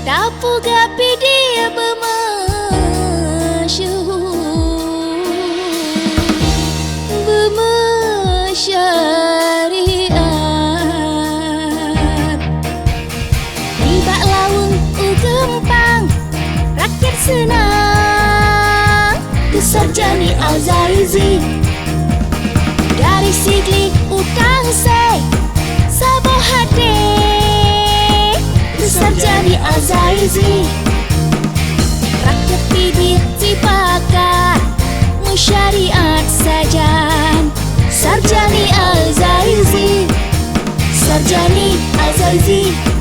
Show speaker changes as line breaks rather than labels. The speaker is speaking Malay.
Tapu gapi dia bermasyhur, bermasyariat. Tiba lawung gempang, rakyat senang. Sarjani Al-Zaizi dari Sigli Utang Se Sabo Hade. Sarjani Al-Zaizi rakyat bibir dibakar, musyariat sajan. Sarjani Al-Zaizi, Sarjani Al-Zaizi.